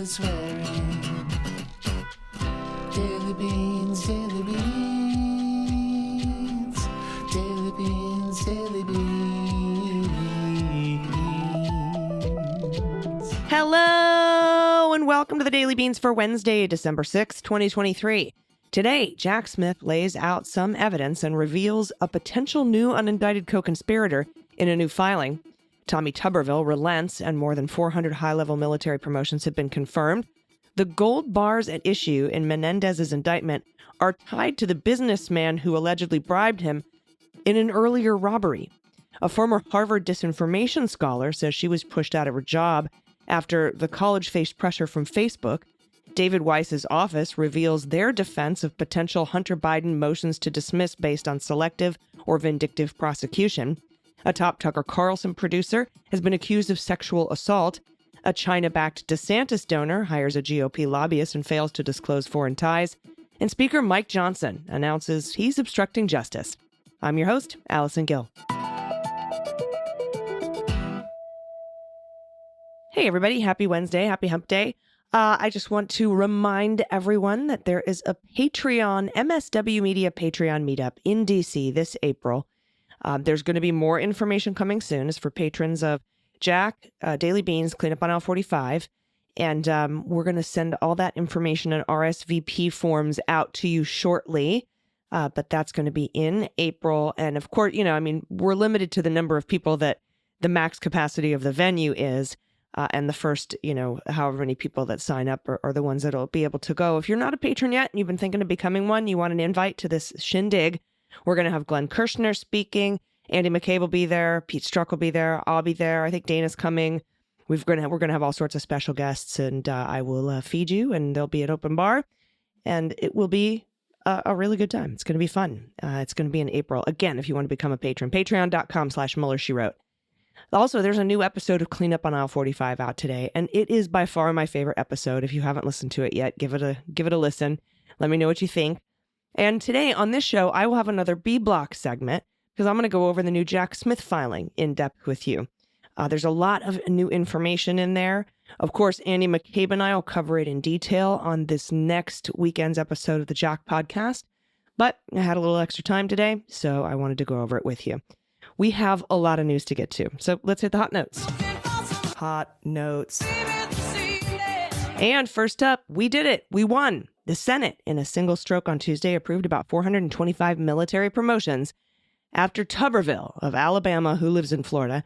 good swearing. Daily beans, daily beans. Daily beans, daily beans. Hello and welcome to the Daily Beans for Wednesday, December 6, 2023. Today, Jack Smith lays out some evidence and reveals a potential new unindicted co-conspirator in a new filing. Tommy Tuberville relents and more than 400 high-level military promotions have been confirmed. The gold bars at issue in Menendez's indictment are tied to the businessman who allegedly bribed him in an earlier robbery. A former Harvard disinformation scholar says she was pushed out of her job after the college faced pressure from Facebook. David Weiss's office reveals their defense of potential Hunter Biden motions to dismiss based on selective or vindictive prosecution. A top Tucker Carlson producer has been accused of sexual assault. A China-backed DeSantis donor hires a GOP lobbyist and fails to disclose foreign ties. And Speaker Mike Johnson announces he's obstructing justice. I'm your host, Allison Gill. Hey, everybody. Happy Wednesday. Happy Hump Day. I just want to remind everyone that there is a Patreon, MSW Media Patreon meetup in D.C. this April. There's going to be more information coming soon. It's for patrons of Jack, Daily Beans, Cleanup on Aisle 45. And we're going to send all that information and RSVP forms out to you shortly. But that's going to be in April. And of course, we're limited to the number of people that the max capacity of the venue is. And the first, however many people that sign up are the ones that'll be able to go. If you're not a patron yet and you've been thinking of becoming one, you want an invite to this shindig, we're going to have Glenn Kirshner speaking. Andy McCabe will be there. Pete Strzok will be there. I'll be there. I think Dana's coming. We're going to have all sorts of special guests, and I will feed you, and there'll be an open bar, and it will be a really good time. It's going to be fun. It's going to be in April. Again, if you want to become a patron, patreon.com/Mueller, she wrote. Also, there's a new episode of Cleanup on Aisle 45 out today, and it is by far my favorite episode. If you haven't listened to it yet, give it a listen. Let me know what you think. And today on this show, I will have another B-Block segment because I'm going to go over the new Jack Smith filing in depth with you. There's a lot of new information in there. Of course, Andy McCabe and I will cover it in detail on this next weekend's episode of the Jack podcast. But I had a little extra time today, so I wanted to go over it with you. We have a lot of news to get to, so let's hit the hot notes. Hot notes. And first up, we did it. We won. The Senate, in a single stroke on Tuesday, approved about 425 military promotions after Tuberville of Alabama, who lives in Florida,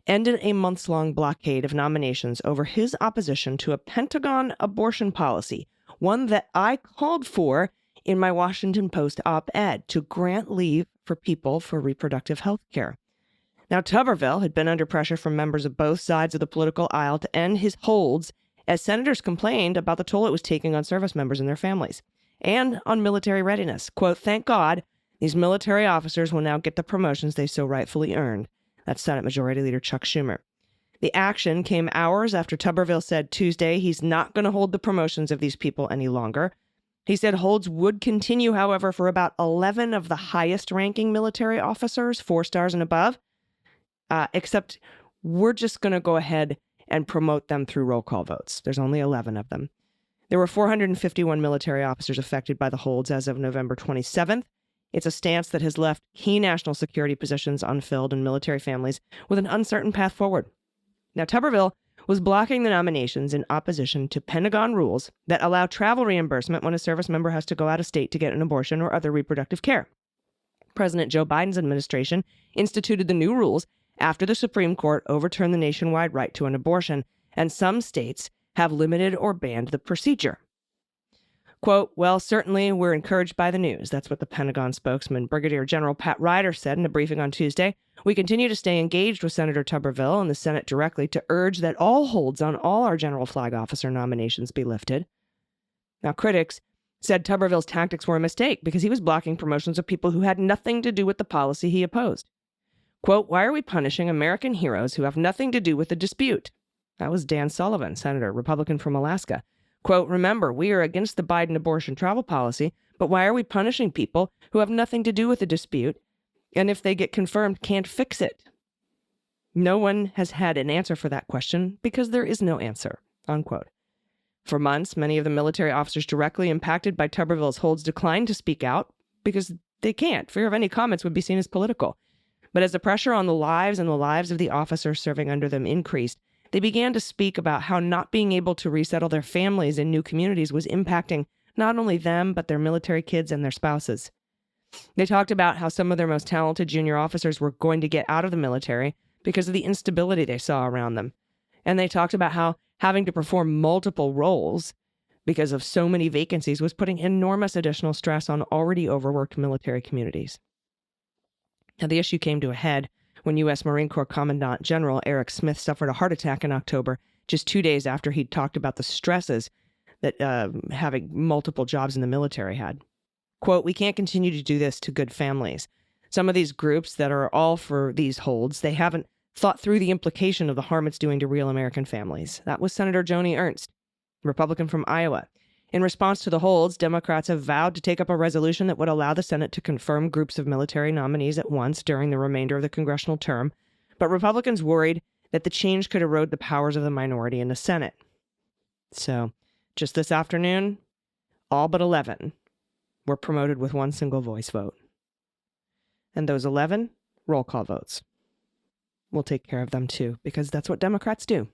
ended a months-long blockade of nominations over his opposition to a Pentagon abortion policy, one that I called for in my Washington Post op-ed to grant leave for people for reproductive health care. Now, Tuberville had been under pressure from members of both sides of the political aisle to end his holds as senators complained about the toll it was taking on service members and their families and on military readiness. Quote, "Thank God these military officers will now get the promotions they so rightfully earned." That's Senate Majority Leader Chuck Schumer. The action came hours after Tuberville said Tuesday he's not going to hold the promotions of these people any longer. He said holds would continue, however, for about 11 of the highest-ranking military officers, 4 stars and above, except we're just going to go ahead and promote them through roll call votes. There's only 11 of them. There were 451 military officers affected by the holds as of November 27th. It's a stance that has left key national security positions unfilled and military families with an uncertain path forward. Now, Tuberville was blocking the nominations in opposition to Pentagon rules that allow travel reimbursement when a service member has to go out of state to get an abortion or other reproductive care. President Joe Biden's administration instituted the new rules after the Supreme Court overturned the nationwide right to an abortion, and some states have limited or banned the procedure. Quote, "Well, certainly we're encouraged by the news." That's what the Pentagon spokesman, Brigadier General Pat Ryder, said in a briefing on Tuesday. "We continue to stay engaged with Senator Tuberville and the Senate directly to urge that all holds on all our general flag officer nominations be lifted." Now, critics said Tuberville's tactics were a mistake because he was blocking promotions of people who had nothing to do with the policy he opposed. Quote, "Why are we punishing American heroes who have nothing to do with the dispute?" That was Dan Sullivan, Senator, Republican from Alaska. Quote, "Remember, we are against the Biden abortion travel policy, but why are we punishing people who have nothing to do with the dispute and if they get confirmed can't fix it?" No one has had an answer for that question because there is no answer, unquote. For months, many of the military officers directly impacted by Tuberville's holds declined to speak out because they can't. Fear of any comments would be seen as political. But as the pressure on the lives and the lives of the officers serving under them increased, they began to speak about how not being able to resettle their families in new communities was impacting not only them, but their military kids and their spouses. They talked about how some of their most talented junior officers were going to get out of the military because of the instability they saw around them. And they talked about how having to perform multiple roles because of so many vacancies was putting enormous additional stress on already overworked military communities. Now, the issue came to a head when U.S. Marine Corps Commandant General Eric Smith suffered a heart attack in October, just 2 days after he'd talked about the stresses that having multiple jobs in the military had. Quote, "We can't continue to do this to good families. Some of these groups that are all for these holds, they haven't thought through the implication of the harm it's doing to real American families." That was Senator Joni Ernst, Republican from Iowa. In response to the holds, Democrats have vowed to take up a resolution that would allow the Senate to confirm groups of military nominees at once during the remainder of the congressional term, but Republicans worried that the change could erode the powers of the minority in the Senate. So, just this afternoon, all but 11 were promoted with one single voice vote. And those 11, roll call votes. We'll take care of them too, because that's what Democrats do.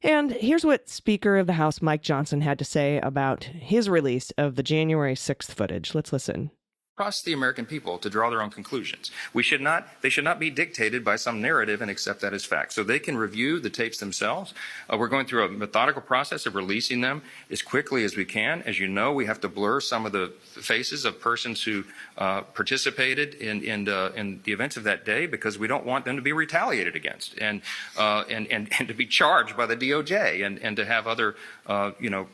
And here's what Speaker of the House Mike Johnson had to say about his release of the January 6th footage. Let's listen. Trust the American people to draw their own conclusions. They should not be dictated by some narrative and accept that as fact. So they can review the tapes themselves. We're going through a methodical process of releasing them as quickly as we can. As you know, we have to blur some of the faces of persons who participated in the events of that day because we don't want them to be retaliated against and to be charged by the DOJ and to have other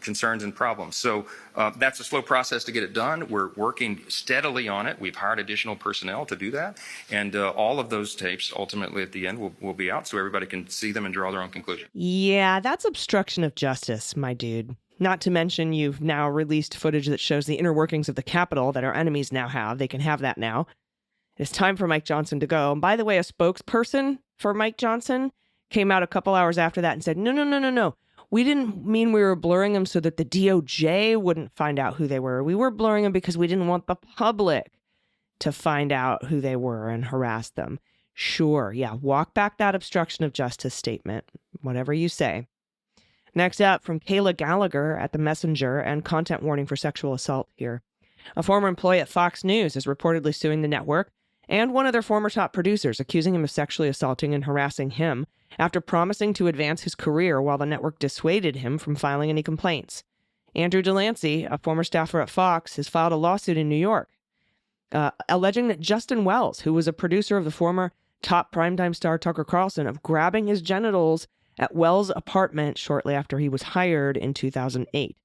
concerns and problems. So that's a slow process to get it done. We're working steadily on it. We've hired additional personnel to do that. And all of those tapes ultimately at the end will be out so everybody can see them and draw their own conclusion. Yeah, that's obstruction of justice, my dude. Not to mention you've now released footage that shows the inner workings of the Capitol that our enemies now have. They can have that now. It's time for Mike Johnson to go. And by the way, a spokesperson for Mike Johnson came out a couple hours after that and said, no. We didn't mean we were blurring them so that the DOJ wouldn't find out who they were. We were blurring them because we didn't want the public to find out who they were and harass them. Sure, yeah, walk back that obstruction of justice statement, whatever you say. Next up, from Kayla Gallagher at The Messenger and content warning for sexual assault here. A former employee at Fox News is reportedly suing the network and one of their former top producers, accusing him of sexually assaulting and harassing him after promising to advance his career while the network dissuaded him from filing any complaints. Andrew Delancey, a former staffer at Fox, has filed a lawsuit in New York, alleging that Justin Wells, who was a producer of the former top primetime star Tucker Carlson, of grabbing his genitals at Wells' apartment shortly after he was hired in 2008.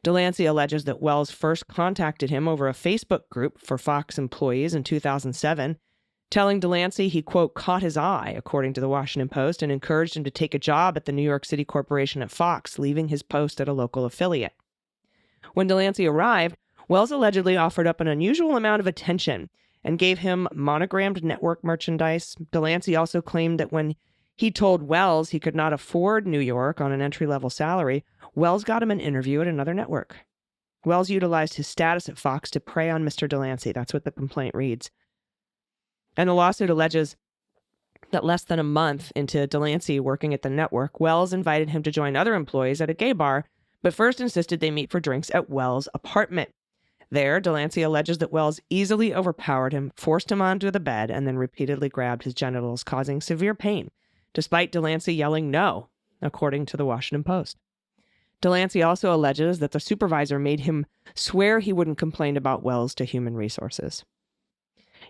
Delancey alleges that Wells first contacted him over a Facebook group for Fox employees in 2007, telling Delancey he, quote, caught his eye, according to the Washington Post, and encouraged him to take a job at the New York City corporation at Fox, leaving his post at a local affiliate. When Delancey arrived, Wells allegedly offered up an unusual amount of attention and gave him monogrammed network merchandise. Delancey also claimed that when he told Wells he could not afford New York on an entry-level salary, Wells got him an interview at another network. Wells utilized his status at Fox to prey on Mr. Delancey. That's what the complaint reads. And the lawsuit alleges that less than a month into Delancey working at the network, Wells invited him to join other employees at a gay bar, but first insisted they meet for drinks at Wells' apartment. There, Delancey alleges that Wells easily overpowered him, forced him onto the bed, and then repeatedly grabbed his genitals, causing severe pain, despite Delancey yelling no, according to the Washington Post. Delancey also alleges that the supervisor made him swear he wouldn't complain about Wells to Human Resources.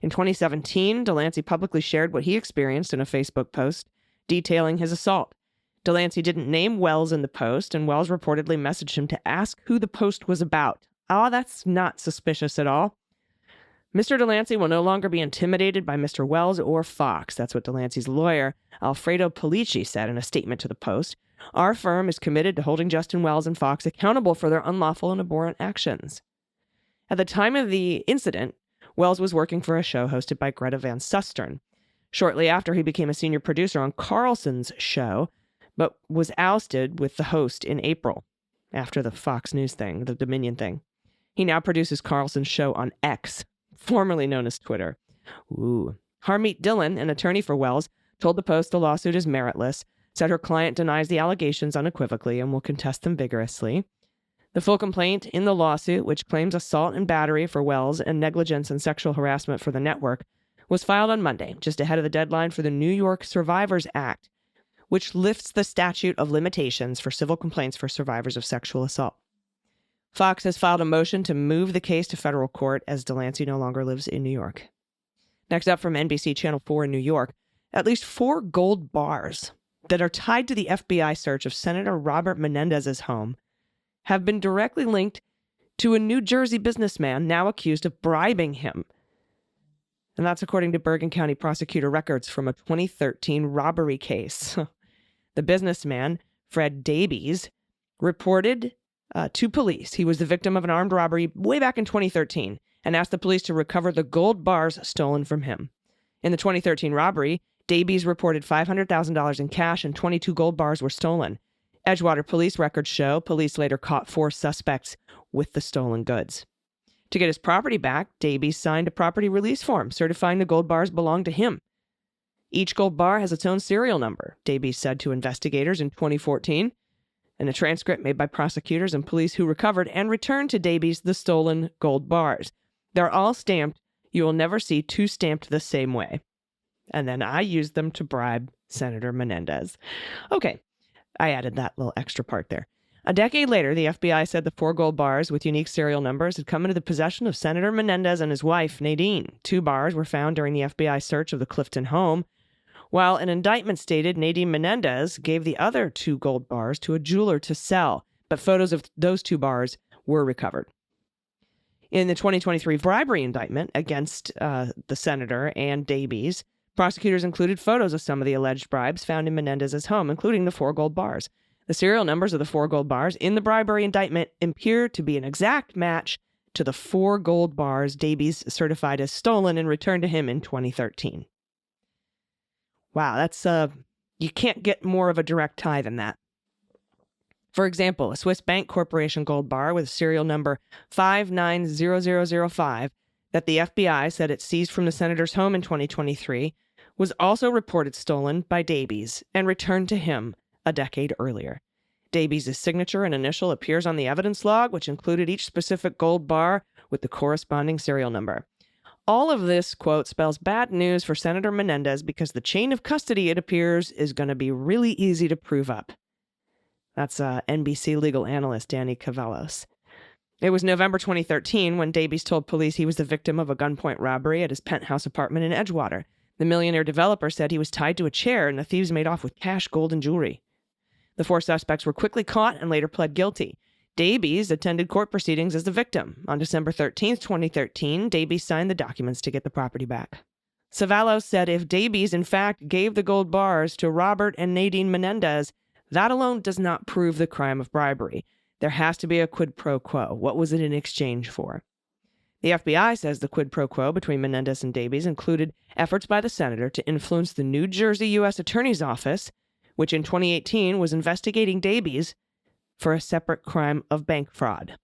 In 2017, Delancey publicly shared what he experienced in a Facebook post detailing his assault. Delancey didn't name Wells in the post, and Wells reportedly messaged him to ask who the post was about. That's not suspicious at all. Mr. Delancey will no longer be intimidated by Mr. Wells or Fox. That's what Delancey's lawyer, Alfredo Polici, said in a statement to the Post. Our firm is committed to holding Justin Wells and Fox accountable for their unlawful and abhorrent actions. At the time of the incident, Wells was working for a show hosted by Greta Van Susteren. Shortly after, he became a senior producer on Carlson's show, but was ousted with the host in April. after the Fox News thing, the Dominion thing. He now produces Carlson's show on X, formerly known as Twitter. Ooh. Harmeet Dillon, an attorney for Wells, told the Post the lawsuit is meritless, said her client denies the allegations unequivocally and will contest them vigorously. The full complaint in the lawsuit, which claims assault and battery for Wells and negligence and sexual harassment for the network, was filed on Monday, just ahead of the deadline for the New York Survivors Act, which lifts the statute of limitations for civil complaints for survivors of sexual assault. Fox has filed a motion to move the case to federal court as Delancey no longer lives in New York. Next up from NBC Channel 4 in New York, at least 4 gold bars that are tied to the FBI search of Senator Robert Menendez's home have been directly linked to a New Jersey businessman now accused of bribing him. And that's according to Bergen County prosecutor records from a 2013 robbery case. The businessman, Fred Davies, reported to police he was the victim of an armed robbery way back in 2013 and asked the police to recover the gold bars stolen from him. In the 2013 robbery, Davies reported $500,000 in cash and 22 gold bars were stolen. Edgewater police records show police later caught 4 suspects with the stolen goods. To get his property back, Davies signed a property release form certifying the gold bars belonged to him. Each gold bar has its own serial number, Davies said to investigators in 2014. In a transcript made by prosecutors and police who recovered and returned to Davies the stolen gold bars. They're all stamped. You will never see 2 stamped the same way. And then I used them to bribe Senator Menendez. Okay, I added that little extra part there. A decade later, the FBI said the 4 gold bars with unique serial numbers had come into the possession of Senator Menendez and his wife, Nadine. 2 bars were found during the FBI search of the Clifton home, while an indictment stated Nadine Menendez gave the other 2 gold bars to a jeweler to sell, but photos of those 2 bars were recovered. In the 2023 bribery indictment against the senator and Davies, prosecutors included photos of some of the alleged bribes found in Menendez's home, including the 4 gold bars. The serial numbers of the 4 gold bars in the bribery indictment appear to be an exact match to the 4 gold bars Davies certified as stolen and returned to him in 2013. Wow, that's you can't get more of a direct tie than that. For example, a Swiss Bank Corporation gold bar with serial number 590005 that the FBI said it seized from the senator's home in 2023 was also reported stolen by Davies and returned to him a decade earlier. Davies' signature and initial appears on the evidence log, which included each specific gold bar with the corresponding serial number. All of this, quote, spells bad news for Senator Menendez because the chain of custody, it appears, is going to be really easy to prove up. That's NBC legal analyst Danny Cavallos. It was November 2013 when Davies told police he was the victim of a gunpoint robbery at his penthouse apartment in Edgewater. The millionaire developer said he was tied to a chair and the thieves made off with cash, gold, and jewelry. The 4 suspects were quickly caught and later pled guilty. Davies attended court proceedings as the victim. On December 13, 2013, Davies signed the documents to get the property back. Savalos said if Davies, in fact, gave the gold bars to Robert and Nadine Menendez, that alone does not prove the crime of bribery. There has to be a quid pro quo. What was it in exchange for? The FBI says the quid pro quo between Menendez and Davies included efforts by the senator to influence the New Jersey U.S. Attorney's Office, which in 2018 was investigating Davies for a separate crime of bank fraud.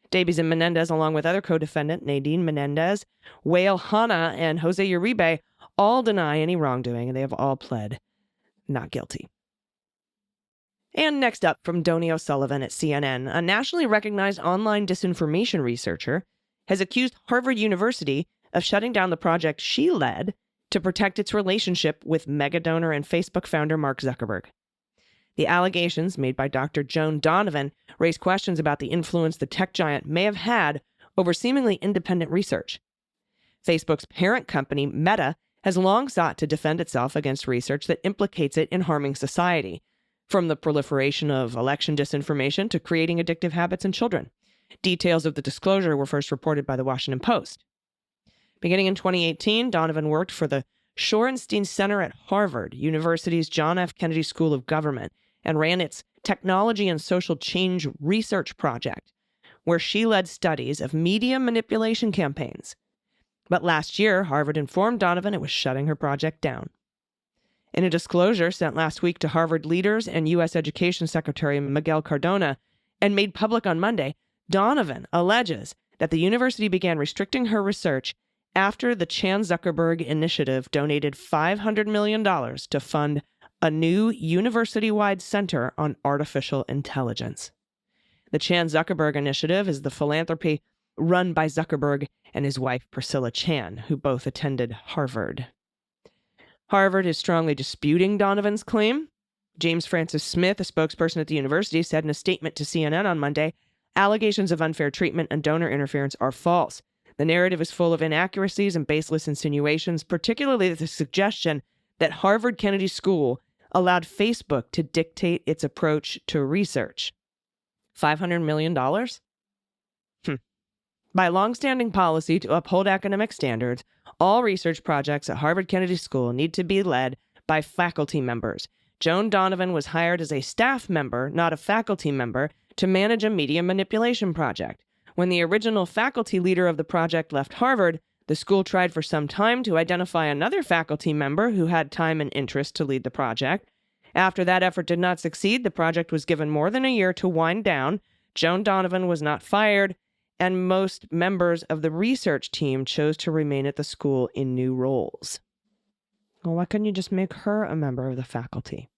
Davies and Menendez, along with other co-defendant Nadine Menendez, Wael Hanna, and Jose Uribe, all deny any wrongdoing, and they have all pled not guilty. And next up, from Donnie O'Sullivan at CNN, a nationally recognized online disinformation researcher has accused Harvard University of shutting down the project she led to protect its relationship with megadonor and Facebook founder Mark Zuckerberg. The allegations made by Dr. Joan Donovan raise questions about the influence the tech giant may have had over seemingly independent research. Facebook's parent company, Meta, has long sought to defend itself against research that implicates it in harming society, from the proliferation of election disinformation to creating addictive habits in children. Details of the disclosure were first reported by the Washington Post. Beginning in 2018, Donovan worked for the Shorenstein Center at Harvard University's John F. Kennedy School of Government and ran its Technology and Social Change Research Project, where she led studies of media manipulation campaigns. But last year, Harvard informed Donovan it was shutting her project down. In a disclosure sent last week to Harvard leaders and U.S. Education Secretary Miguel Cardona and made public on Monday, Donovan alleges that the university began restricting her research after the Chan Zuckerberg Initiative donated $500 million to fund a new university-wide center on artificial intelligence. The Chan Zuckerberg Initiative is the philanthropy run by Zuckerberg and his wife Priscilla Chan, who both attended Harvard. Harvard is strongly disputing Donovan's claim. James Francis Smith, a spokesperson at the university, said in a statement to CNN on Monday, allegations of unfair treatment and donor interference are false. The narrative is full of inaccuracies and baseless insinuations, particularly the suggestion that Harvard Kennedy School allowed Facebook to dictate its approach to research. $500 million? By longstanding policy to uphold academic standards, all research projects at Harvard Kennedy School need to be led by faculty members. Joan Donovan was hired as a staff member, not a faculty member, to manage a media manipulation project. When the original faculty leader of the project left Harvard, the school tried for some time to identify another faculty member who had time and interest to lead the project. After that effort did not succeed, the project was given more than a year to wind down. Joan Donovan was not fired, and most members of the research team chose to remain at the school in new roles. Well, why couldn't you just make her a member of the faculty?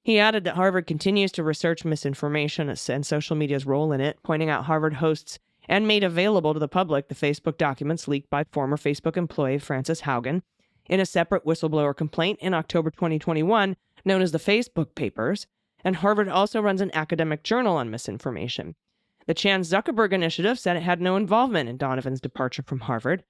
He added that Harvard continues to research misinformation and social media's role in it, pointing out Harvard hosts and made available to the public the Facebook documents leaked by former Facebook employee Frances Haugen in a separate whistleblower complaint in October 2021 known as the Facebook Papers, and Harvard also runs an academic journal on misinformation. The Chan Zuckerberg Initiative said it had no involvement in Donovan's departure from Harvard.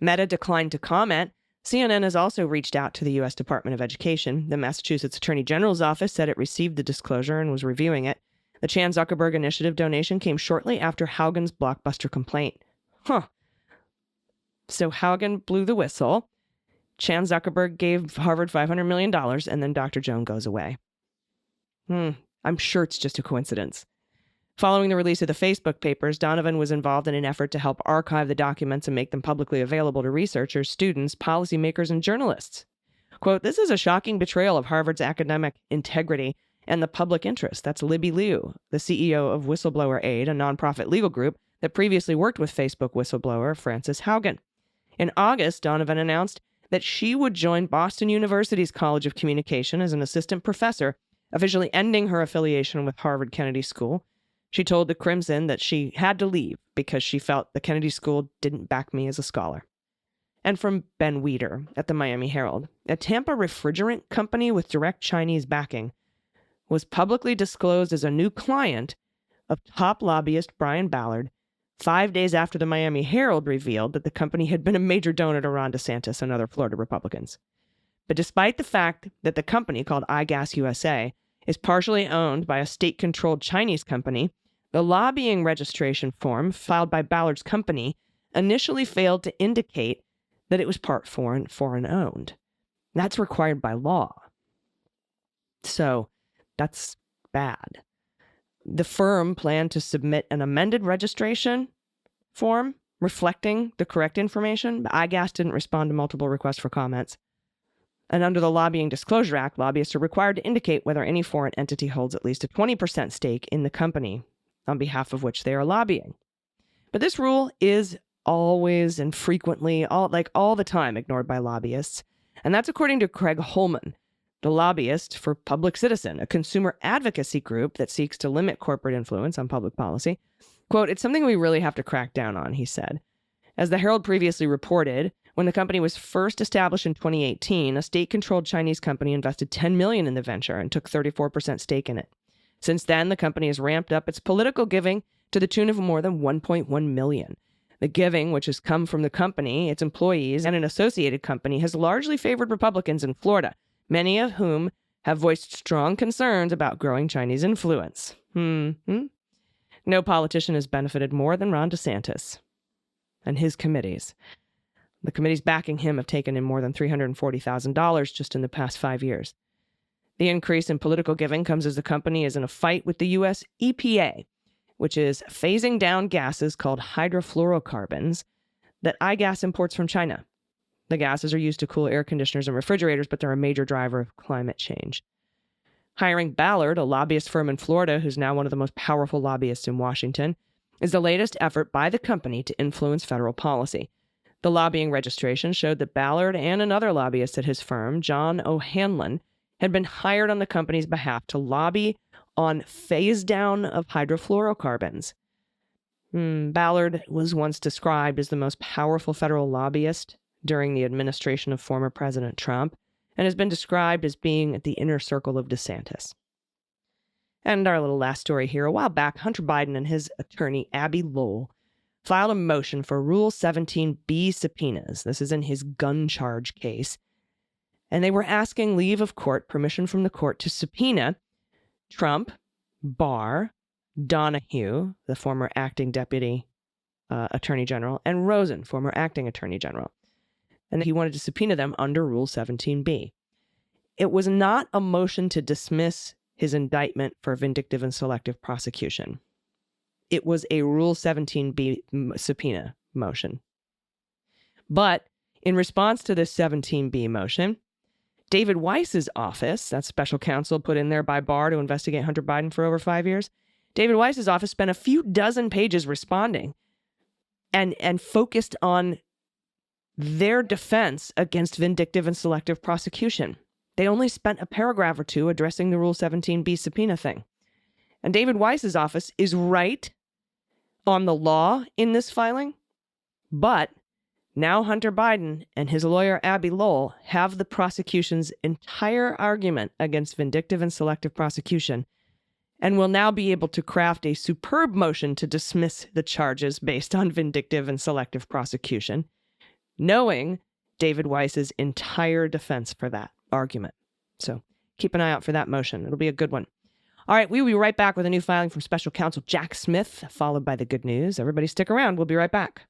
Meta declined to comment. CNN has also reached out to the U.S. Department of Education. The Massachusetts Attorney General's office said it received the disclosure and was reviewing it. The Chan Zuckerberg Initiative donation came shortly after Haugen's blockbuster complaint. So Haugen blew the whistle. Chan Zuckerberg gave Harvard $500 million, and then Dr. Joan goes away. I'm sure it's just a coincidence. Following the release of the Facebook papers, Donovan was involved in an effort to help archive the documents and make them publicly available to researchers, students, policymakers, and journalists. Quote, "This is a shocking betrayal of Harvard's academic integrity and the public interest." That's Libby Liu, the CEO of Whistleblower Aid, a nonprofit legal group that previously worked with Facebook whistleblower Frances Haugen. In August, Donovan announced that she would join Boston University's College of Communication as an assistant professor, officially ending her affiliation with Harvard Kennedy School. She told the Crimson that she had to leave because she felt the Kennedy School didn't back me as a scholar. And from Ben Weider at the Miami Herald, a Tampa refrigerant company with direct Chinese backing was publicly disclosed as a new client of top lobbyist Brian Ballard 5 days after the Miami Herald revealed that the company had been a major donor to Ron DeSantis and other Florida Republicans. But despite the fact that the company, called iGas USA, is partially owned by a state-controlled Chinese company, the lobbying registration form filed by Ballard's company initially failed to indicate that it was part foreign-owned. That's required by law. So that's bad. The firm planned to submit an amended registration form reflecting the correct information, but iGas didn't respond to multiple requests for comments. And under the Lobbying Disclosure Act, lobbyists are required to indicate whether any foreign entity holds at least a 20% stake in the company on behalf of which they are lobbying. But this rule is always and frequently, all the time, ignored by lobbyists. And that's according to Craig Holman, the lobbyist for Public Citizen, a consumer advocacy group that seeks to limit corporate influence on public policy. Quote, "It's something we really have to crack down on," he said. As the Herald previously reported, when the company was first established in 2018, a state-controlled Chinese company invested $10 million in the venture and took 34% stake in it. Since then, the company has ramped up its political giving to the tune of more than $1.1 million. The giving, which has come from the company, its employees, and an associated company, has largely favored Republicans in Florida, many of whom have voiced strong concerns about growing Chinese influence. No politician has benefited more than Ron DeSantis and his committees. The committees backing him have taken in more than $340,000 just in the past 5 years. The increase in political giving comes as the company is in a fight with the U.S. EPA, which is phasing down gases called hydrofluorocarbons that iGas imports from China. The gases are used to cool air conditioners and refrigerators, but they're a major driver of climate change. Hiring Ballard, a lobbyist firm in Florida who's now one of the most powerful lobbyists in Washington, is the latest effort by the company to influence federal policy. The lobbying registration showed that Ballard and another lobbyist at his firm, John O'Hanlon, had been hired on the company's behalf to lobby on phase down of hydrofluorocarbons. Ballard was once described as the most powerful federal lobbyist during the administration of former President Trump, and has been described as being at the inner circle of DeSantis. And our little last story here. A while back, Hunter Biden and his attorney, Abby Lowell, filed a motion for Rule 17b subpoenas. This is in his gun charge case. And they were asking leave of court, permission from the court, to subpoena Trump, Barr, Donahue, the former acting deputy attorney general, and Rosen, former acting attorney general. And he wanted to subpoena them under Rule 17b. It was not a motion to dismiss his indictment for vindictive and selective prosecution. It was a Rule 17b subpoena motion. But in response to this 17b motion, David Weiss's office, that's special counsel put in there by Barr to investigate Hunter Biden for over 5 years, David Weiss's office spent a few dozen pages responding and focused on their defense against vindictive and selective prosecution. They only spent a paragraph or two addressing the Rule 17b subpoena thing. And David Weiss's office is right on the law in this filing, but now Hunter Biden and his lawyer Abby Lowell have the prosecution's entire argument against vindictive and selective prosecution and will now be able to craft a superb motion to dismiss the charges based on vindictive and selective prosecution, knowing David Weiss's entire defense for that argument. So keep an eye out for that motion. It'll be a good one. All right, we will be right back with a new filing from special counsel Jack Smith, followed by the good news. Everybody stick around. We'll be right back.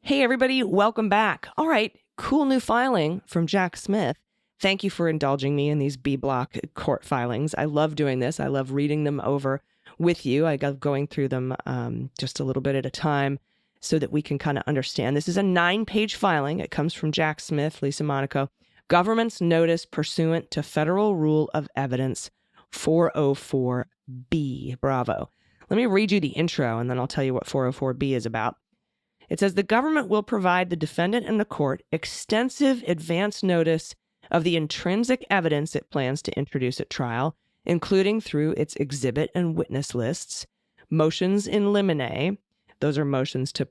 Hey, everybody. Welcome back. All right, cool new filing from Jack Smith. Thank you for indulging me in these B-block court filings. I love doing this. I love reading them over with you. I love going through them just a little bit at a time so that we can kind of understand. This is a 9-page filing. It comes from Jack Smith, Lisa Monaco. Government's notice pursuant to Federal Rule of Evidence 404B. Bravo. Let me read you the intro, and then I'll tell you what 404B is about. It says, the government will provide the defendant and the court extensive advance notice of the intrinsic evidence it plans to introduce at trial, including through its exhibit and witness lists, motions in limine, those are motions to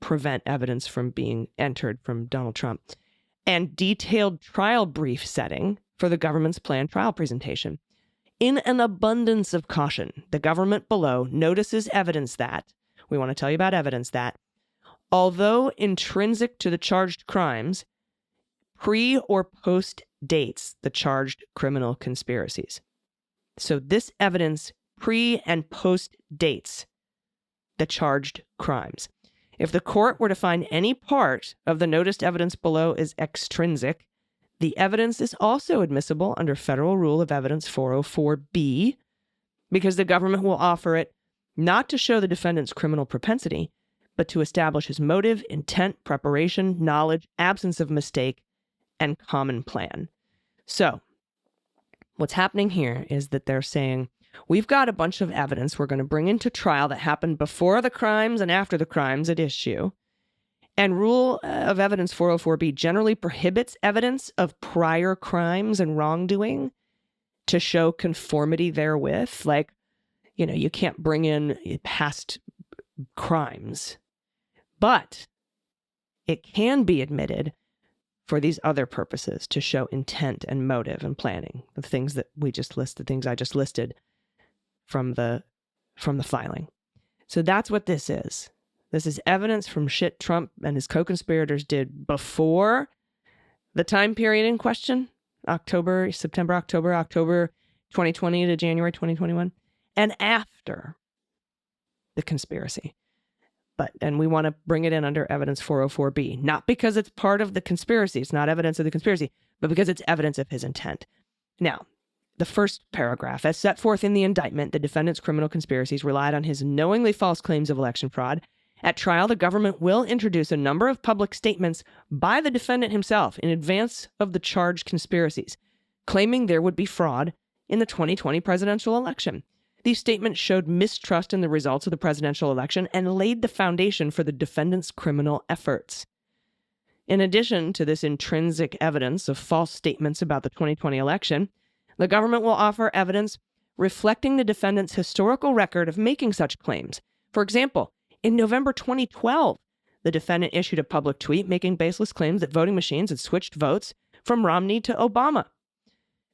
prevent evidence from being entered from Donald Trump, and detailed trial brief setting for the government's planned trial presentation. In an abundance of caution, the government below notices evidence that, we want to tell you about evidence that, although intrinsic to the charged crimes, pre or post dates the charged criminal conspiracies. So this evidence pre and post dates the charged crimes. If the court were to find any part of the noticed evidence below is extrinsic, the evidence is also admissible under Federal Rule of Evidence 404B, because the government will offer it not to show the defendant's criminal propensity, but to establish his motive, intent, preparation, knowledge, absence of mistake, and common plan. So, what's happening here is that they're saying, we've got a bunch of evidence we're going to bring into trial that happened before the crimes and after the crimes at issue. And Rule of Evidence 404B generally prohibits evidence of prior crimes and wrongdoing to show conformity therewith. Like, you can't bring in past crimes. But it can be admitted for these other purposes to show intent and motive and planning, the things that we just listed, the things I just listed from the filing. So that's what this is. This is evidence from shit Trump and his co-conspirators did before the time period in question, September, October 2020 to January 2021, and after the conspiracy. And we want to bring it in under evidence 404B, not because it's part of the conspiracy, it's not evidence of the conspiracy, but because it's evidence of his intent. Now, the first paragraph, as set forth in the indictment, the defendant's criminal conspiracies relied on his knowingly false claims of election fraud At trial, the government will introduce a number of public statements by the defendant himself in advance of the charged conspiracies, claiming there would be fraud in the 2020 presidential election. These statements showed mistrust in the results of the presidential election and laid the foundation for the defendant's criminal efforts. In addition to this intrinsic evidence of false statements about the 2020 election, the government will offer evidence reflecting the defendant's historical record of making such claims. For example, in November 2012, the defendant issued a public tweet making baseless claims that voting machines had switched votes from Romney to Obama.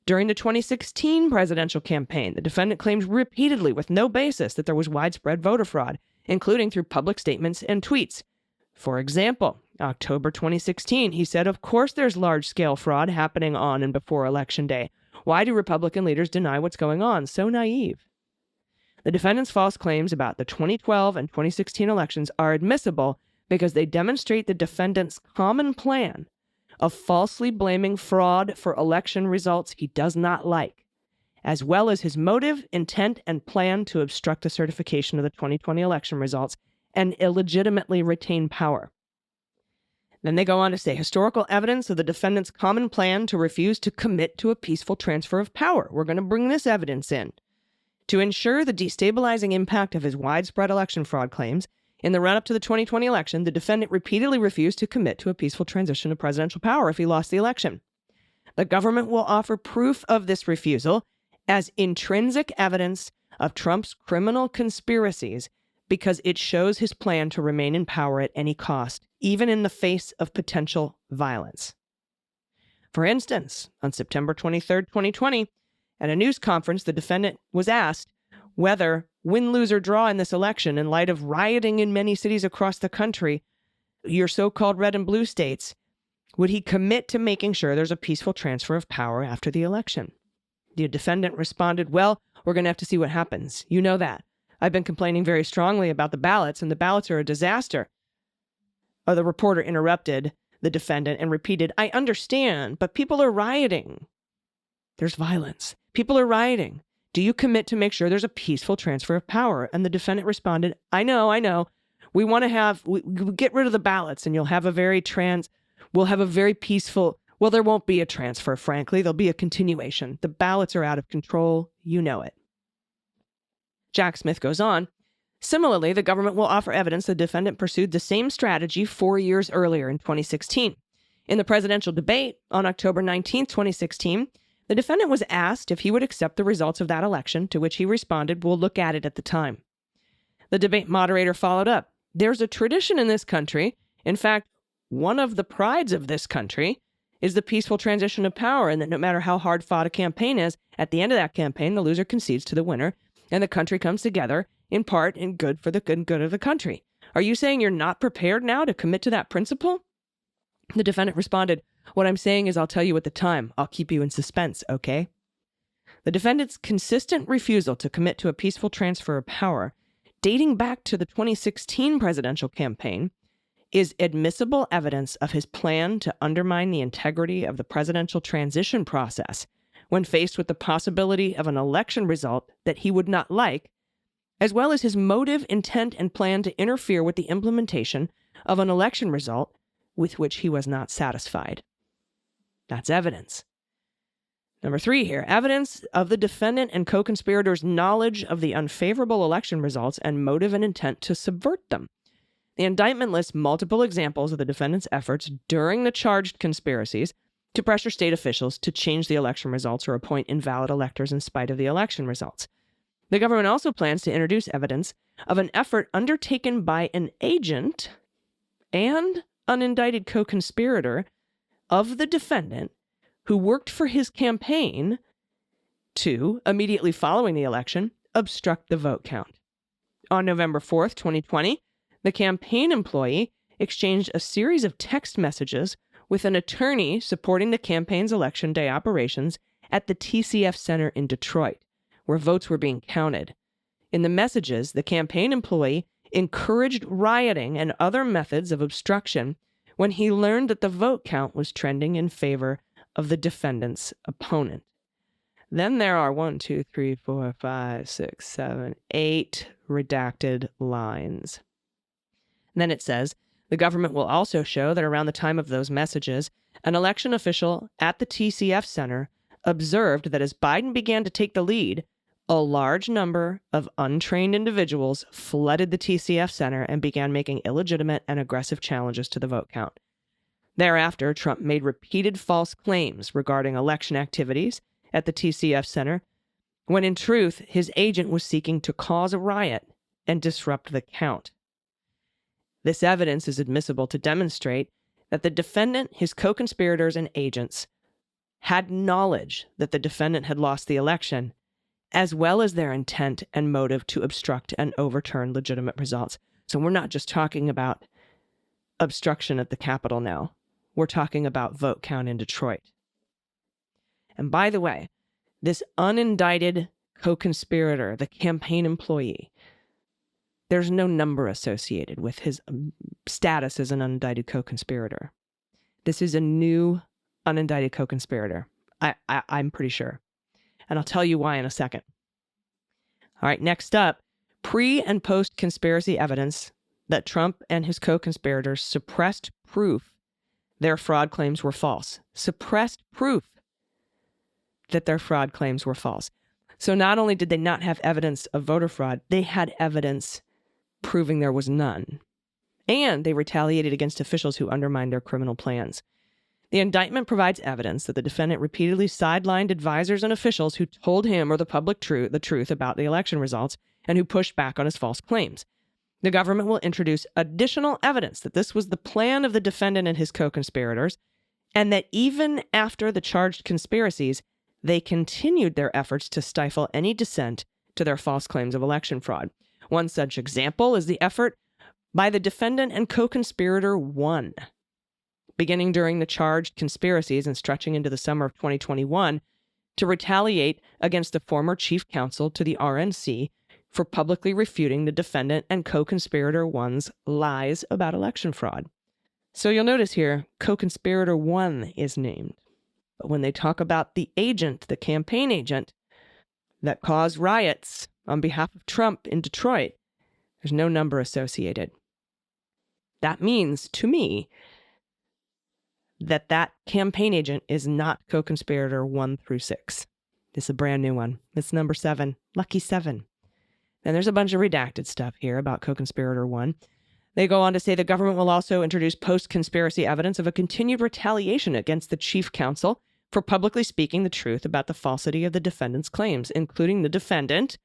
During the 2016 presidential campaign, the defendant claimed repeatedly with no basis that there was widespread voter fraud, including through public statements and tweets. For example, October 2016, he said, "Of course there's large-scale fraud happening on and before Election Day. Why do Republican leaders deny what's going on? So naive." The defendant's false claims about the 2012 and 2016 elections are admissible because they demonstrate the defendant's common plan of falsely blaming fraud for election results he does not like, as well as his motive, intent, and plan to obstruct the certification of the 2020 election results and illegitimately retain power. Then they go on to say historical evidence of the defendant's common plan to refuse to commit to a peaceful transfer of power. We're going to bring this evidence in. To ensure the destabilizing impact of his widespread election fraud claims, in the run-up to the 2020 election, the defendant repeatedly refused to commit to a peaceful transition of presidential power if he lost the election. The government will offer proof of this refusal as intrinsic evidence of Trump's criminal conspiracies because it shows his plan to remain in power at any cost, even in the face of potential violence. For instance, on September 23, 2020, at a news conference, the defendant was asked whether, win, lose, or draw in this election, in light of rioting in many cities across the country, your so-called red and blue states, would he commit to making sure there's a peaceful transfer of power after the election? The defendant responded, "Well, we're going to have to see what happens. You know that. I've been complaining very strongly about the ballots, and the ballots are a disaster." The reporter interrupted the defendant and repeated, "I understand, but people are rioting. There's violence. People are rioting. Do you commit to make sure there's a peaceful transfer of power?" And the defendant responded, I know. We want to we get rid of the ballots and we'll have a very peaceful, well, there won't be a transfer, frankly. There'll be a continuation. The ballots are out of control. You know it. Jack Smith goes on. Similarly, the government will offer evidence the defendant pursued the same strategy 4 years earlier in 2016. In the presidential debate on October 19, 2016, the defendant was asked if he would accept the results of that election, to which he responded, "We'll look at it at the time." The debate moderator followed up. "There's a tradition in this country. In fact, one of the prides of this country is the peaceful transition of power, and that no matter how hard fought a campaign is, at the end of that campaign, the loser concedes to the winner, and the country comes together, in part, in good for the good of the country. Are you saying you're not prepared now to commit to that principle?" The defendant responded, "What I'm saying is I'll tell you at the time. I'll keep you in suspense, okay?" The defendant's consistent refusal to commit to a peaceful transfer of power, dating back to the 2016 presidential campaign, is admissible evidence of his plan to undermine the integrity of the presidential transition process when faced with the possibility of an election result that he would not like, as well as his motive, intent, and plan to interfere with the implementation of an election result with which he was not satisfied. That's evidence. Number 3 here, evidence of the defendant and co-conspirators' knowledge of the unfavorable election results and motive and intent to subvert them. The indictment lists multiple examples of the defendant's efforts during the charged conspiracies to pressure state officials to change the election results or appoint invalid electors in spite of the election results. The government also plans to introduce evidence of an effort undertaken by an agent and an indicted co-conspirator of the defendant who worked for his campaign to, immediately following the election, obstruct the vote count. On November 4th, 2020, the campaign employee exchanged a series of text messages with an attorney supporting the campaign's election day operations at the TCF Center in Detroit, where votes were being counted. In the messages, the campaign employee encouraged rioting and other methods of obstruction when he learned that the vote count was trending in favor of the defendant's opponent. Then there are 8 redacted lines. And then it says, the government will also show that around the time of those messages, an election official at the TCF Center observed that as Biden began to take the lead, a large number of untrained individuals flooded the TCF Center and began making illegitimate and aggressive challenges to the vote count. Thereafter, Trump made repeated false claims regarding election activities at the TCF Center, when in truth, his agent was seeking to cause a riot and disrupt the count. This evidence is admissible to demonstrate that the defendant, his co-conspirators, and agents had knowledge that the defendant had lost the election, as well as their intent and motive to obstruct and overturn legitimate results. So we're not just talking about obstruction at the Capitol now. We're talking about vote count in Detroit. And by the way, this unindicted co-conspirator, the campaign employee, there's no number associated with his status as an unindicted co-conspirator. This is a new unindicted co-conspirator. I'm pretty sure. And I'll tell you why in a second. All right, next up, pre- and post-conspiracy evidence that Trump and his co-conspirators suppressed proof their fraud claims were false. Suppressed proof that their fraud claims were false. So not only did they not have evidence of voter fraud, they had evidence proving there was none. And they retaliated against officials who undermined their criminal plans. The indictment provides evidence that the defendant repeatedly sidelined advisors and officials who told him or the public the truth about the election results and who pushed back on his false claims. The government will introduce additional evidence that this was the plan of the defendant and his co-conspirators, and that even after the charged conspiracies, they continued their efforts to stifle any dissent to their false claims of election fraud. One such example is the effort by the defendant and co-conspirator 1, beginning during the charged conspiracies and stretching into the summer of 2021, to retaliate against the former chief counsel to the RNC for publicly refuting the defendant and co-conspirator 1's lies about election fraud. So you'll notice here, co-conspirator 1 is named. But when they talk about the agent, the campaign agent that caused riots on behalf of Trump in Detroit, there's no number associated. That means, to me, that campaign agent is not co-conspirator 1 through 6. This is a brand new one. It's number 7, lucky 7. And there's a bunch of redacted stuff here about co-conspirator 1. They go on to say the government will also introduce post-conspiracy evidence of a continued retaliation against the chief counsel for publicly speaking the truth about the falsity of the defendant's claims, including the defendant,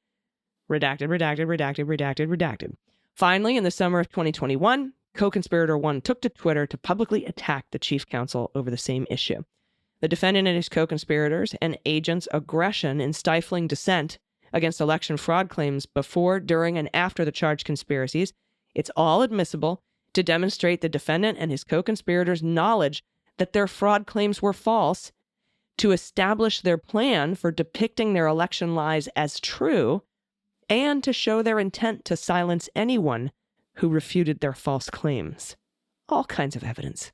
redacted. Finally, in the summer of 2021, co-conspirator 1 took to Twitter to publicly attack the chief counsel over the same issue. The defendant and his co-conspirators and agents' aggression in stifling dissent against election fraud claims before, during, and after the charged conspiracies, it's all admissible to demonstrate the defendant and his co-conspirators' knowledge that their fraud claims were false, to establish their plan for depicting their election lies as true, and to show their intent to silence anyone who refuted their false claims. All kinds of evidence.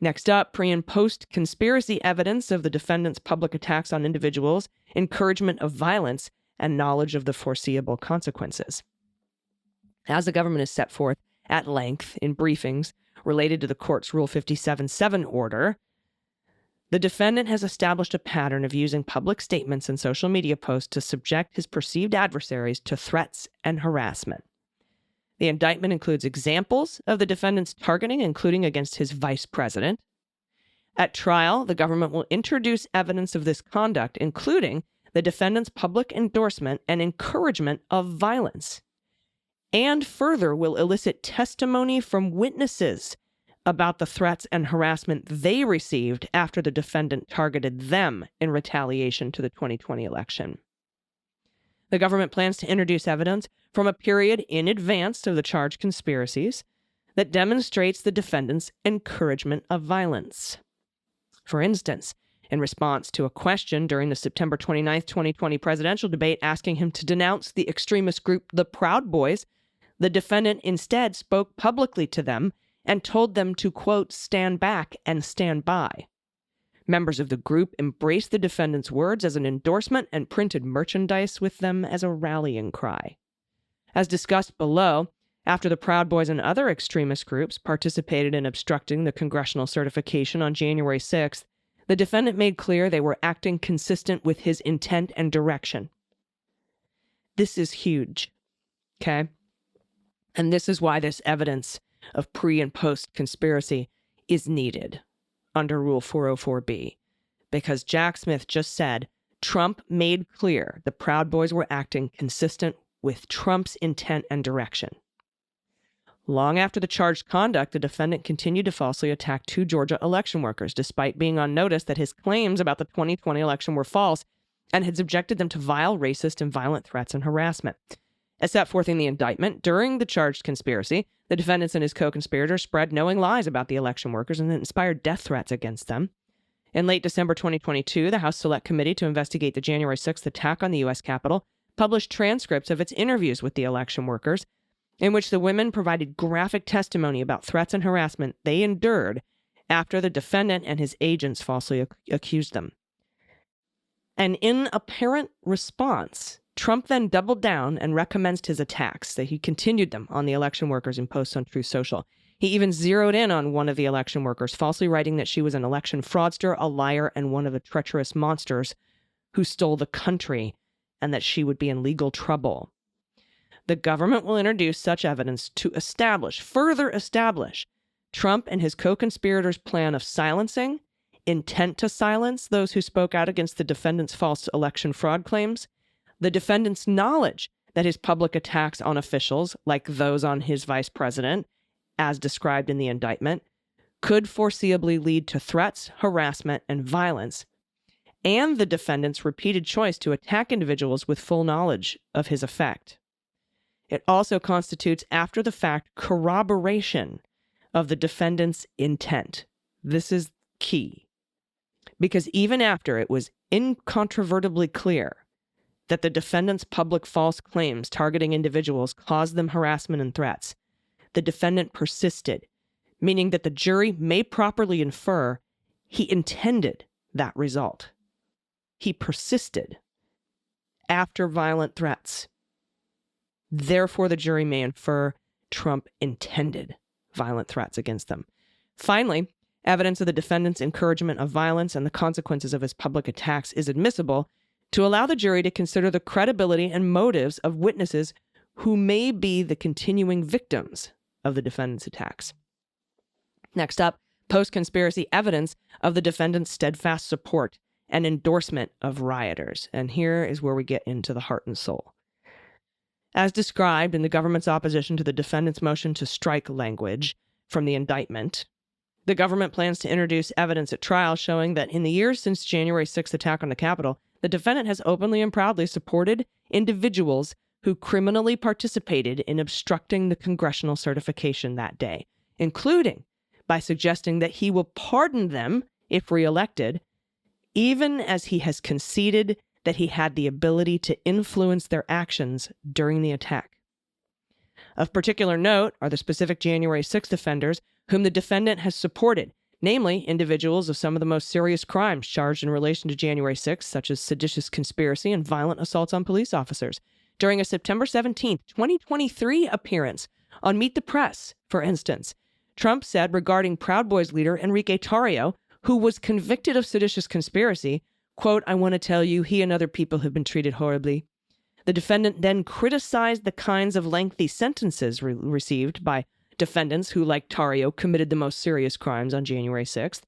Next up, pre- and post-conspiracy evidence of the defendant's public attacks on individuals, encouragement of violence, and knowledge of the foreseeable consequences. As the government has set forth at length in briefings related to the court's Rule 57-7 order, the defendant has established a pattern of using public statements and social media posts to subject his perceived adversaries to threats and harassment. The indictment includes examples of the defendant's targeting, including against his vice president. At trial, the government will introduce evidence of this conduct, including the defendant's public endorsement and encouragement of violence, and further will elicit testimony from witnesses about the threats and harassment they received after the defendant targeted them in retaliation to the 2020 election. The government plans to introduce evidence from a period in advance of the charged conspiracies that demonstrates the defendant's encouragement of violence. For instance, in response to a question during the September 29, 2020 presidential debate asking him to denounce the extremist group the Proud Boys, the defendant instead spoke publicly to them and told them to, quote, stand back and stand by. Members of the group embraced the defendant's words as an endorsement and printed merchandise with them as a rallying cry. As discussed below, After the Proud Boys and other extremist groups participated in obstructing the congressional certification on January 6th, the defendant made clear they were acting consistent with his intent and direction. This is huge, okay? And this is why this evidence of pre- and post-conspiracy is needed under Rule 404B, because Jack Smith just said Trump made clear the Proud Boys were acting consistent with Trump's intent and direction. Long after the charged conduct, the defendant continued to falsely attack 2 Georgia election workers, despite being on notice that his claims about the 2020 election were false and had subjected them to vile, racist, and violent threats and harassment. As set forth in the indictment, during the charged conspiracy, the defendants and his co-conspirators spread knowing lies about the election workers and inspired death threats against them. In late December 2022, the House Select Committee to investigate the January 6th attack on the U.S. Capitol published transcripts of its interviews with the election workers, in which the women provided graphic testimony about threats and harassment they endured after the defendant and his agents falsely accused them. And in apparent response, Trump then doubled down and recommenced his attacks, that he continued them on the election workers in posts on Truth Social. He even zeroed in on one of the election workers, falsely writing that she was an election fraudster, a liar, and one of the treacherous monsters who stole the country, and that she would be in legal trouble. The government will introduce such evidence to further establish Trump and his co-conspirators' plan of silencing, intent to silence those who spoke out against the defendant's false election fraud claims, the defendant's knowledge that his public attacks on officials, like those on his vice president, as described in the indictment, could foreseeably lead to threats, harassment, and violence, and the defendant's repeated choice to attack individuals with full knowledge of his effect. It also constitutes after-the-fact corroboration of the defendant's intent. This is key, because even after it was incontrovertibly clear that the defendant's public false claims targeting individuals caused them harassment and threats, the defendant persisted, meaning that the jury may properly infer he intended that result. He persisted after violent threats. Therefore, the jury may infer Trump intended violent threats against them. Finally, evidence of the defendant's encouragement of violence and the consequences of his public attacks is admissible to allow the jury to consider the credibility and motives of witnesses who may be the continuing victims of the defendant's attacks. Next up, post-conspiracy evidence of the defendant's steadfast support and endorsement of rioters. And here is where we get into the heart and soul. As described in the government's opposition to the defendant's motion to strike language from the indictment, the government plans to introduce evidence at trial showing that in the years since January 6th attack on the Capitol, the defendant has openly and proudly supported individuals who criminally participated in obstructing the congressional certification that day, including by suggesting that he will pardon them if reelected, even as he has conceded that he had the ability to influence their actions during the attack. Of particular note are the specific January 6th offenders whom the defendant has supported, namely individuals of some of the most serious crimes charged in relation to January 6th, such as seditious conspiracy and violent assaults on police officers. During a September 17th, 2023 appearance on Meet the Press, for instance, Trump said regarding Proud Boys leader Enrique Tarrio, who was convicted of seditious conspiracy, quote, "I want to tell you, he and other people have been treated horribly." The defendant then criticized the kinds of lengthy sentences received by defendants who, like Tarrio, committed the most serious crimes on January 6th.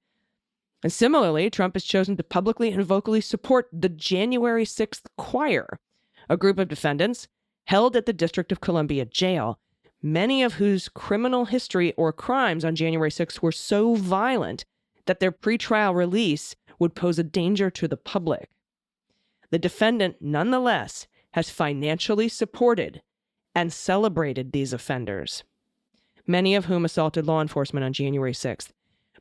And similarly, Trump has chosen to publicly and vocally support the January 6th Choir, a group of defendants held at the District of Columbia jail, many of whose criminal history or crimes on January 6th were so violent that their pretrial release would pose a danger to the public. The defendant, nonetheless, has financially supported and celebrated these offenders, many of whom assaulted law enforcement on January 6th,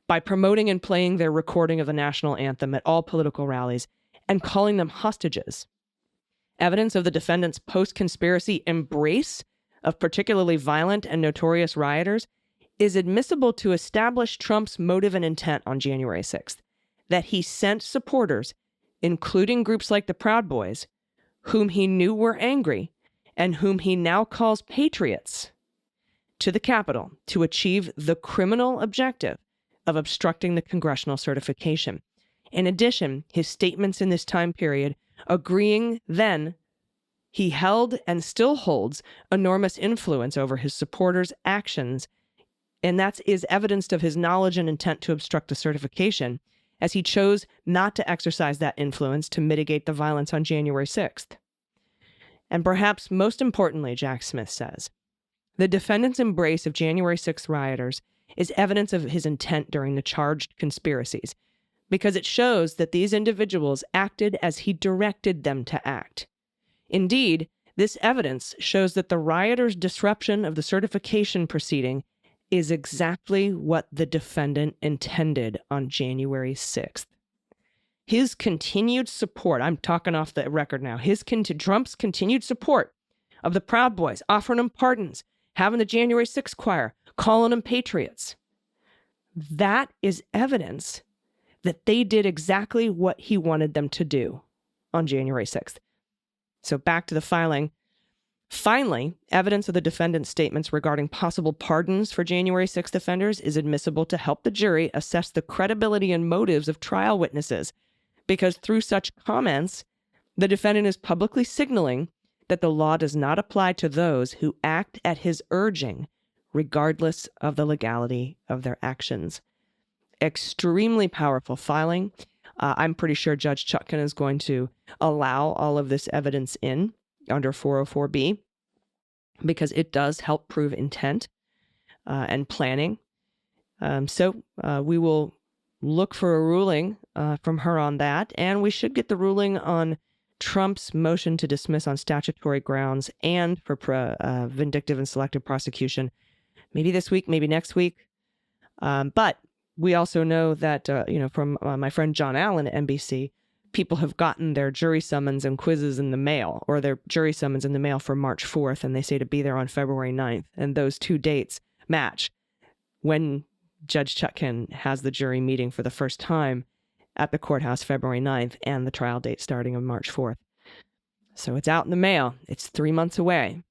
by promoting and playing their recording of the national anthem at all political rallies and calling them hostages. Evidence of the defendant's post-conspiracy embrace of particularly violent and notorious rioters is admissible to establish Trump's motive and intent on January 6th, that he sent supporters, including groups like the Proud Boys, whom he knew were angry and whom he now calls patriots, to the Capitol to achieve the criminal objective of obstructing the congressional certification. In addition, his statements in this time period agreeing then he held and still holds enormous influence over his supporters' actions, and that is evidenced of his knowledge and intent to obstruct the certification, as he chose not to exercise that influence to mitigate the violence on January 6th. And perhaps most importantly, Jack Smith says, the defendant's embrace of January 6th rioters is evidence of his intent during the charged conspiracies, because it shows that these individuals acted as he directed them to act. Indeed, this evidence shows that the rioters' disruption of the certification proceeding is exactly what the defendant intended on January 6th. His continued support, I'm talking off the record now, Trump's continued support of the Proud Boys, offering them pardons, having the January 6th choir, calling them patriots. That is evidence that they did exactly what he wanted them to do on January 6th. So back to the filing. Finally, evidence of the defendant's statements regarding possible pardons for January 6th offenders is admissible to help the jury assess the credibility and motives of trial witnesses, because through such comments, the defendant is publicly signaling that the law does not apply to those who act at his urging, regardless of the legality of their actions. Extremely powerful filing. I'm pretty sure Judge Chutkan is going to allow all of this evidence in under 404B, because it does help prove intent and planning. So we will look for a ruling from her on that, and we should get the ruling on Trump's motion to dismiss on statutory grounds and for vindictive and selective prosecution, maybe this week, maybe next week. But we also know that, from my friend John Allen at NBC, people have gotten their jury summons and quizzes in the mail, or their jury summons in the mail for March 4th, and they say to be there on February 9th. And those two dates match when Judge Chutkan has the jury meeting for the first time at the courthouse February 9th and the trial date starting on March 4th. So it's out in the mail. It's 3 months away,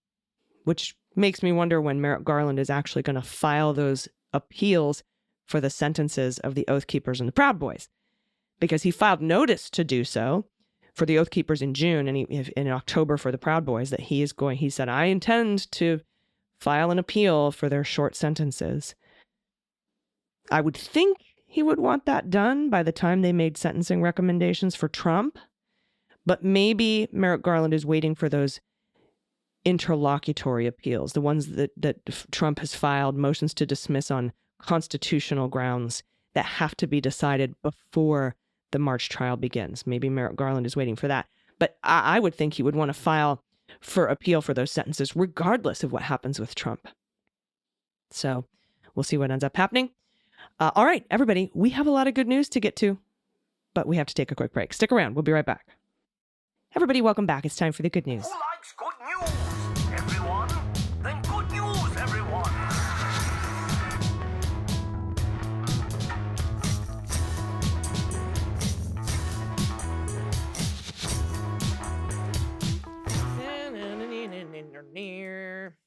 which makes me wonder when Merrick Garland is actually going to file those appeals for the sentences of the Oath Keepers and the Proud Boys, because he filed notice to do so for the Oath Keepers in June and in October for the Proud Boys that he said, I intend to file an appeal for their short sentences. I would think he would want that done by the time they made sentencing recommendations for Trump, but maybe Merrick Garland is waiting for those interlocutory appeals, the ones that Trump has filed motions to dismiss on constitutional grounds that have to be decided before the March trial begins. Maybe Merrick Garland is waiting for that. But I would think he would want to file for appeal for those sentences, regardless of what happens with Trump. So we'll see what ends up happening. All right, everybody, we have a lot of good news to get to, but we have to take a quick break. Stick around. We'll be right back. Everybody, welcome back. It's time for the good news. Who likes good news, everyone? Then good news, everyone.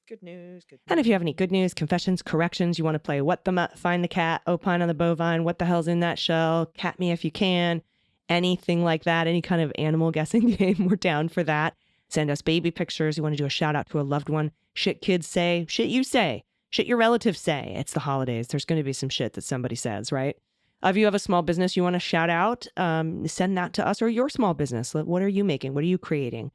Good news. And if you have any good news, confessions, corrections, you want to play What the Mutt, Find the Cat, Opine on the Bovine, What the Hell's in That Shell, Cat Me If You Can, anything like that, any kind of animal guessing game, we're down for that. Send us baby pictures. You want to do a shout out to a loved one. Shit kids say, shit you say, shit your relatives say. It's the holidays. There's going to be some shit that somebody says, right? If you have a small business you want to shout out, send that to us, or your small business. What are you making? What are you creating?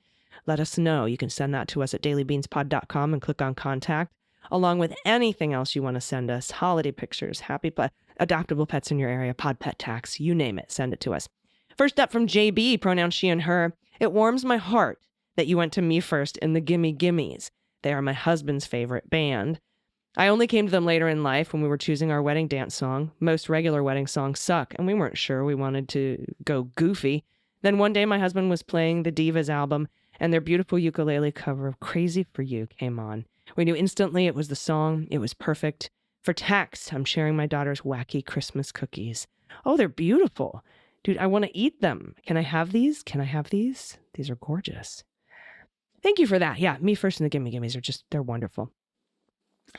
Let us know. You can send that to us at dailybeanspod.com and click on contact, along with anything else you want to send us. Holiday pictures, adoptable pets in your area, pod pet tax, you name it. Send it to us. First up from JB, pronouns she and her. It warms my heart that you went to me first in the Gimme Gimmes. They are my husband's favorite band. I only came to them later in life when we were choosing our wedding dance song. Most regular wedding songs suck, and we weren't sure we wanted to go goofy. Then one day my husband was playing the Divas album, and their beautiful ukulele cover of Crazy for You came on. We knew instantly it was the song. It was perfect. For tax, I'm sharing my daughter's wacky Christmas cookies. Oh, they're beautiful. Dude, I want to eat them. Can I have these? Can I have these? These are gorgeous. Thank you for that. Yeah, me first and the Gimme Gimmes are they're wonderful.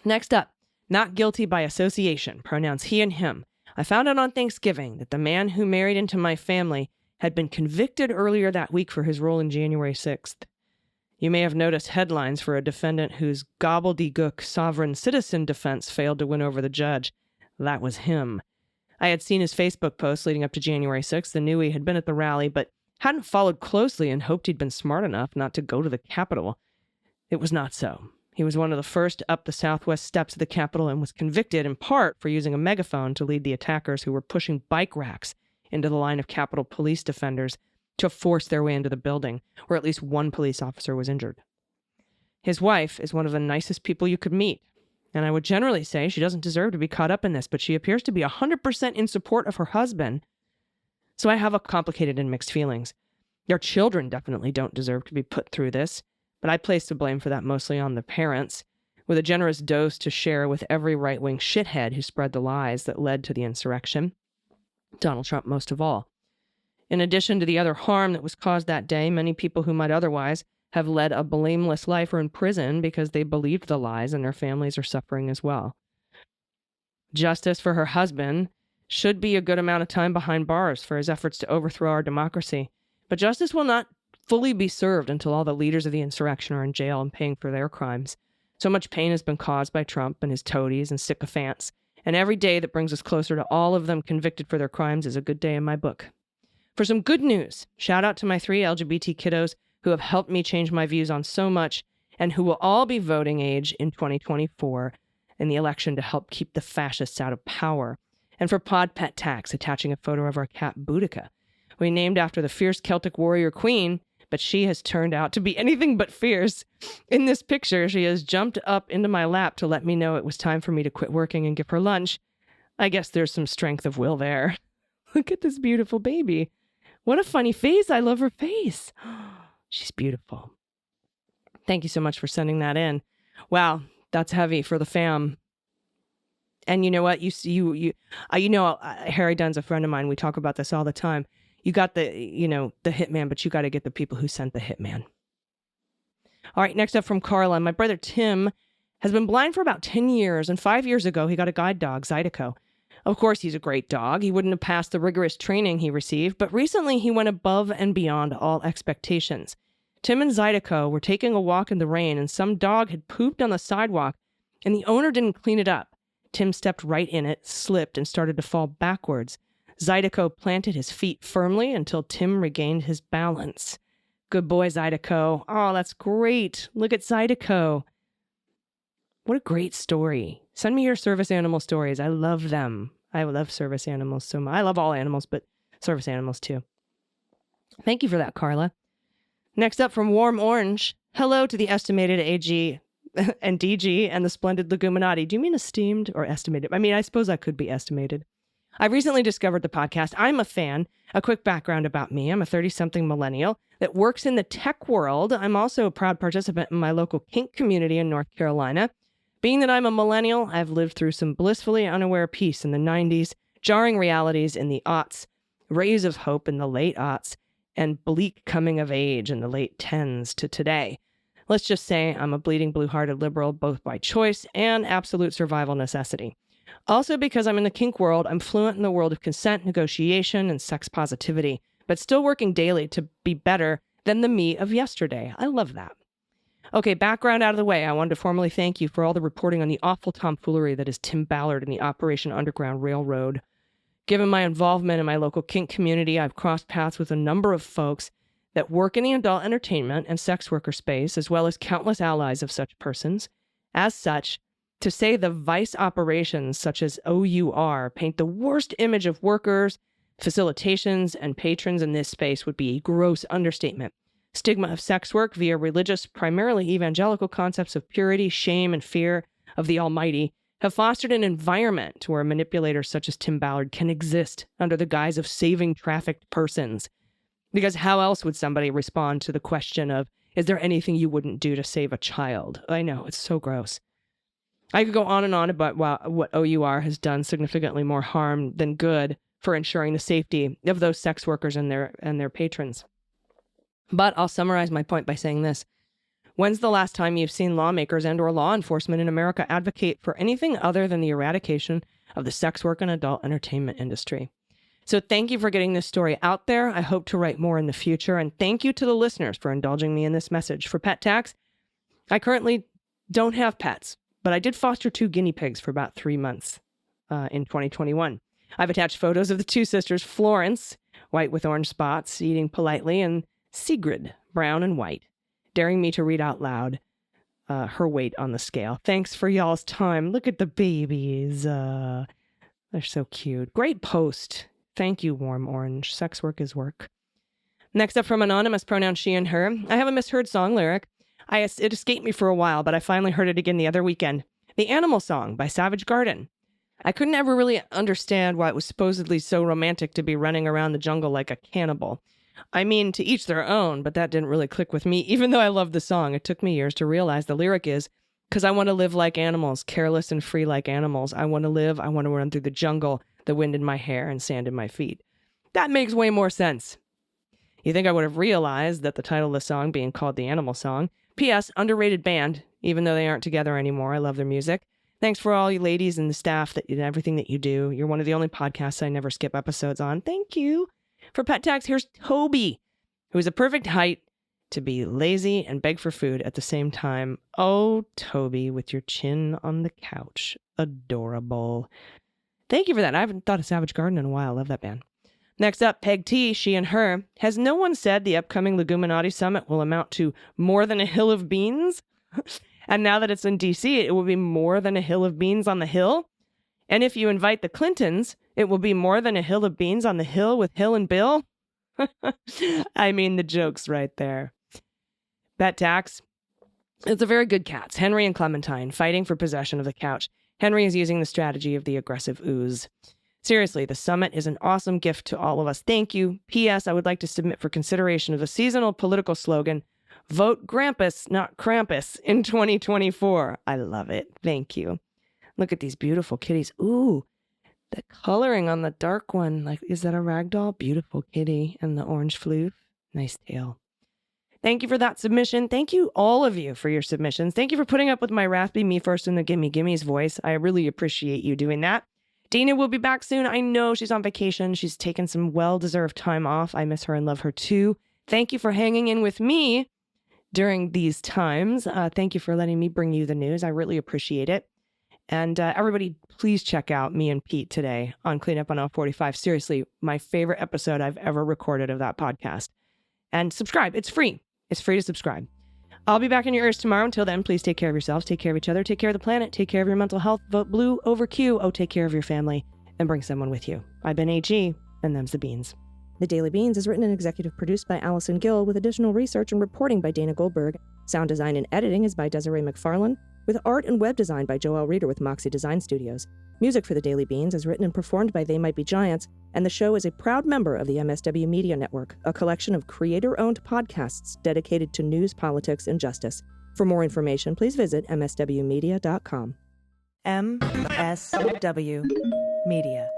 Next up, not guilty by association, pronouns he and him. I found out on Thanksgiving that the man who married into my family had been convicted earlier that week for his role in January 6th. You may have noticed headlines for a defendant whose gobbledygook sovereign citizen defense failed to win over the judge. That was him. I had seen his Facebook post leading up to January 6th and knew he had been at the rally, but hadn't followed closely and hoped he'd been smart enough not to go to the Capitol. It was not so. He was one of the first up the southwest steps of the Capitol and was convicted in part for using a megaphone to lead the attackers who were pushing bike racks into the line of Capitol police defenders to force their way into the building, where at least one police officer was injured. His wife is one of the nicest people you could meet, and I would generally say she doesn't deserve to be caught up in this, but she appears to be 100% in support of her husband. So I have a complicated and mixed feelings. Their children definitely don't deserve to be put through this, but I place the blame for that mostly on the parents, with a generous dose to share with every right-wing shithead who spread the lies that led to the insurrection. Donald Trump most of all. In addition to the other harm that was caused that day, many people who might otherwise have led a blameless life are in prison because they believed the lies, and their families are suffering as well. Justice for her husband should be a good amount of time behind bars for his efforts to overthrow our democracy, but justice will not fully be served until all the leaders of the insurrection are in jail and paying for their crimes. So much pain has been caused by Trump and his toadies and sycophants, and every day that brings us closer to all of them convicted for their crimes is a good day in my book. For some good news, shout out to my 3 LGBT kiddos who have helped me change my views on so much and who will all be voting age in 2024 in the election to help keep the fascists out of power. And for Pod Pet Tax, attaching a photo of our cat Boudica. We named after the fierce Celtic warrior queen, but she has turned out to be anything but fierce. In this picture, she has jumped up into my lap to let me know it was time for me to quit working and give her lunch. I guess there's some strength of will there. Look at this beautiful baby. What a funny face. I love her face. She's beautiful. Thank you so much for sending that in. Wow, that's heavy for the fam. And you know what? Harry Dunn's a friend of mine. We talk about this all the time. You got the hitman, but you got to get the people who sent the hitman. All right, next up from Carla. My brother Tim has been blind for about 10 years, and 5 years ago, he got a guide dog, Zydeco. Of course, he's a great dog. He wouldn't have passed the rigorous training he received, but recently he went above and beyond all expectations. Tim and Zydeco were taking a walk in the rain, and some dog had pooped on the sidewalk, and the owner didn't clean it up. Tim stepped right in it, slipped, and started to fall backwards. Zydeco planted his feet firmly until Tim regained his balance. Good boy, Zydeco. Oh, that's great. Look at Zydeco. What a great story. Send me your service animal stories. I love them. I love service animals so much. I love all animals, but service animals too. Thank you for that, Carla. Next up from Warm Orange. Hello to the estimated AG and DG and the splendid Leguminati. Do you mean esteemed or estimated? I mean, I suppose I could be estimated. I recently discovered the podcast. I'm a fan. A quick background about me. I'm a 30-something millennial that works in the tech world. I'm also a proud participant in my local kink community in North Carolina. Being that I'm a millennial, I've lived through some blissfully unaware peace in the 90s, jarring realities in the aughts, rays of hope in the late aughts, and bleak coming of age in the late 10s to today. Let's just say I'm a bleeding blue-hearted liberal, both by choice and absolute survival necessity. Also, because I'm in the kink world, I'm fluent in the world of consent, negotiation, and sex positivity, but still working daily to be better than the me of yesterday. I love that. Okay, background out of the way. I wanted to formally thank you for all the reporting on the awful tomfoolery that is Tim Ballard and the Operation Underground Railroad. Given my involvement in my local kink community, I've crossed paths with a number of folks that work in the adult entertainment and sex worker space, as well as countless allies of such persons. As such, to say the vice operations such as OUR paint the worst image of workers, facilitations, and patrons in this space would be a gross understatement. Stigma of sex work via religious, primarily evangelical concepts of purity, shame, and fear of the Almighty have fostered an environment where manipulators such as Tim Ballard can exist under the guise of saving trafficked persons. Because how else would somebody respond to the question of, is there anything you wouldn't do to save a child? I know, it's so gross. I could go on and on about what OUR has done significantly more harm than good for ensuring the safety of those sex workers and their patrons. But I'll summarize my point by saying this. When's the last time you've seen lawmakers and or law enforcement in America advocate for anything other than the eradication of the sex work and adult entertainment industry? So thank you for getting this story out there. I hope to write more in the future. And thank you to the listeners for indulging me in this message. For pet tax, I currently don't have pets, but I did foster 2 guinea pigs for about 3 months in 2021. I've attached photos of the 2 sisters, Florence, white with orange spots, eating politely, and Sigrid, brown and white, daring me to read out loud her weight on the scale. Thanks for y'all's time. Look at the babies. They're so cute. Great post. Thank you, Warm Orange. Sex work is work. Next up from Anonymous, pronoun she and her. I have a misheard song lyric. It escaped me for a while, but I finally heard it again the other weekend. The Animal Song by Savage Garden. I couldn't ever really understand why it was supposedly so romantic to be running around the jungle like a cannibal. I mean, to each their own, but that didn't really click with me, even though I love the song. It took me years to realize the lyric is, because I want to live like animals, careless and free like animals. I want to live, I want to run through the jungle, the wind in my hair and sand in my feet. That makes way more sense. You think I would have realized that the title of the song being called The Animal Song. P.S. Underrated band, even though they aren't together anymore. I love their music. Thanks for all you ladies and the staff and everything that you do. You're one of the only podcasts I never skip episodes on. Thank you. For pet tax, here's Toby, who is a perfect height to be lazy and beg for food at the same time. Oh, Toby, with your chin on the couch. Adorable. Thank you for that. I haven't thought of Savage Garden in a while. Love that band. Next up, Peg T, she and her. Has no one said the upcoming Leguminati Summit will amount to more than a hill of beans? And now that it's in D.C., it will be more than a hill of beans on the hill. And if you invite the Clintons, it will be more than a hill of beans on the hill with Hill and Bill. I mean, the joke's right there. Pet tax. It's a very good cats, Henry and Clementine, fighting for possession of the couch. Henry is using the strategy of the aggressive ooze. Seriously, the summit is an awesome gift to all of us. Thank you. P.S. I would like to submit for consideration of a seasonal political slogan, vote Grampus, not Krampus, in 2024. I love it. Thank you. Look at these beautiful kitties. Ooh, the coloring on the dark one. Like, is that a ragdoll? Beautiful kitty. And the orange floof. Nice tail. Thank you for that submission. Thank you, all of you, for your submissions. Thank you for putting up with my raspy me first in the Gimme Gimmes voice. I really appreciate you doing that. Dana will be back soon. I know she's on vacation. She's taken some well-deserved time off. I miss her and love her too. Thank you for hanging in with me during these times. Thank you for letting me bring you the news. I really appreciate it. And everybody, please check out me and Pete today on Cleanup on L45. Seriously, my favorite episode I've ever recorded of that podcast. And subscribe. It's free. It's free to subscribe. I'll be back in your ears tomorrow. Until then, please take care of yourselves, take care of each other, take care of the planet, take care of your mental health, vote blue over Q, take care of your family, and bring someone with you. I've been AG, and them's the beans. The Daily Beans is written and executive produced by Allison Gill, with additional research and reporting by Dana Goldberg. Sound design and editing is by Desiree McFarlane, with art and web design by Joelle Reeder with Moxie Design Studios. Music for The Daily Beans is written and performed by They Might Be Giants, and the show is a proud member of the MSW Media Network, a collection of creator-owned podcasts dedicated to news, politics, and justice. For more information, please visit mswmedia.com. MSW Media.